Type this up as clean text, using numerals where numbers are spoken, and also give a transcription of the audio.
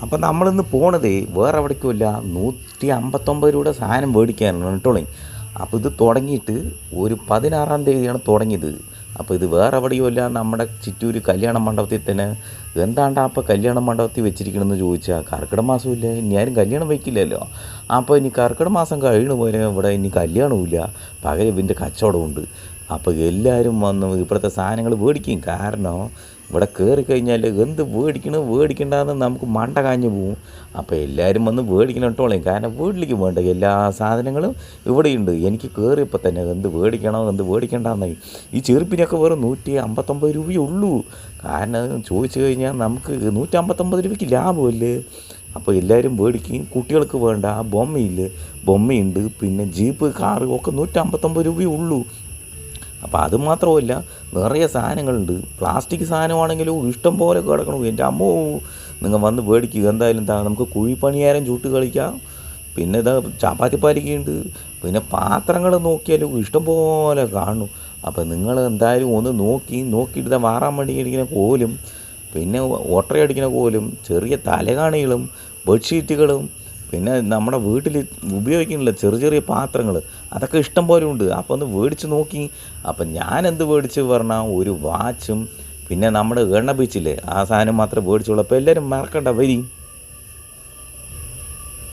അപ്പം നമ്മളിന്ന് പോണതേ വേറെ എവിടേക്കുമില്ല, 159 രൂപയുടെ സാധനം മേടിക്കാനാണ് കേട്ടോളേ. അപ്പോൾ ഇത് തുടങ്ങിയിട്ട് ഒരു 16-ാം തീയതിയാണ് തുടങ്ങിയത്. അപ്പോൾ ഇത് വേറെ എവിടെയുമില്ല, നമ്മുടെ ചിറ്റൂർ കല്യാണ മണ്ഡപത്തിൽ തന്നെ. എന്താണ്ടാ അപ്പോൾ കല്യാണ മണ്ഡപത്തിൽ വെച്ചിരിക്കണമെന്ന് ചോദിച്ചാൽ, കർക്കിടക മാസമില്ല, ഇനി ആരും കല്യാണം വയ്ക്കില്ലല്ലോ. അപ്പോൾ ഇനി കർക്കിടക മാസം കഴിഞ്ഞു പോയാൽ ഇവിടെ ഇനി കല്യാണമില്ല, പകരം ഇതിൻ്റെ കച്ചവടമുണ്ട്. അപ്പോൾ എല്ലാവരും വന്ന് ഇപ്പോഴത്തെ സാധനങ്ങൾ മേടിക്കും. കാരണം ഇവിടെ കയറി കഴിഞ്ഞാൽ എന്ത് മേടിക്കണ്ടെന്ന് നമുക്ക് മണ്ട കാഞ്ഞു പോവും. അപ്പോൾ എല്ലാവരും വന്ന് മേടിക്കണം കേട്ടോളേ. കാരണം വീട്ടിലേക്ക് വേണ്ട എല്ലാ സാധനങ്ങളും ഇവിടെയുണ്ട്. എനിക്ക് കയറിയപ്പോൾ തന്നെ എന്ത് മേടിക്കണോ എന്ത് മേടിക്കണ്ടെന്നായി. ഈ ചെറുപ്പിനൊക്കെ വെറും 159 രൂപയേ ഉള്ളൂ. കാരണം ചോദിച്ചു കഴിഞ്ഞാൽ നമുക്ക് 159 രൂപയ്ക്ക് ലാഭമല്ലേ. അപ്പോൾ എല്ലാവരും മേടിക്കും. കുട്ടികൾക്ക് വേണ്ട ബൊമ്മയുണ്ട്, പിന്നെ ജീപ്പ് കാറ് ഒക്കെ 159 രൂപയേ ഉള്ളൂ. അപ്പോൾ അത് മാത്രമല്ല, നിറയെ സാധനങ്ങളുണ്ട്. പ്ലാസ്റ്റിക് സാധനമാണെങ്കിലും ഇഷ്ടം പോലെ കിടക്കണം. എൻ്റെ അമ്മോ, നിങ്ങൾ വന്ന് മേടിക്കുക. എന്തായാലും നമുക്ക് കുഴിപ്പണിയാരം ചുട്ട് കളിക്കാം. പിന്നെ ചപ്പാത്തിപ്പാലിക്കുണ്ട്. പിന്നെ പാത്രങ്ങൾ നോക്കിയാലും ഇഷ്ടം പോലെ കാണും. അപ്പോൾ നിങ്ങൾ എന്തായാലും ഒന്ന് നോക്കിയിട്ട് മാറാൻ വേണ്ടി അടിക്കുന്ന കോലും, പിന്നെ ഒട്ടറയടിക്കുന്ന കോലും, ചെറിയ തലകാണികളും ബെഡ്ഷീറ്റുകളും, പിന്നെ നമ്മുടെ വീട്ടിൽ ഉപയോഗിക്കുന്നില്ല ചെറിയ പാത്രങ്ങൾ, അതൊക്കെ ഇഷ്ടം പോലെ ഉണ്ട്. അപ്പോൾ ഒന്ന് മേടിച്ച് നോക്കി. അപ്പം ഞാനെന്ത് മേടിച്ച് പറഞ്ഞാൽ ഒരു വാച്ചും, പിന്നെ നമ്മുടെ എണ്ണ ബീച്ചില്ലേ ആ സാധനം മാത്രമേ മേടിച്ചുള്ളൂ. അപ്പോൾ എല്ലാവരും മറക്കണ്ട, വരി.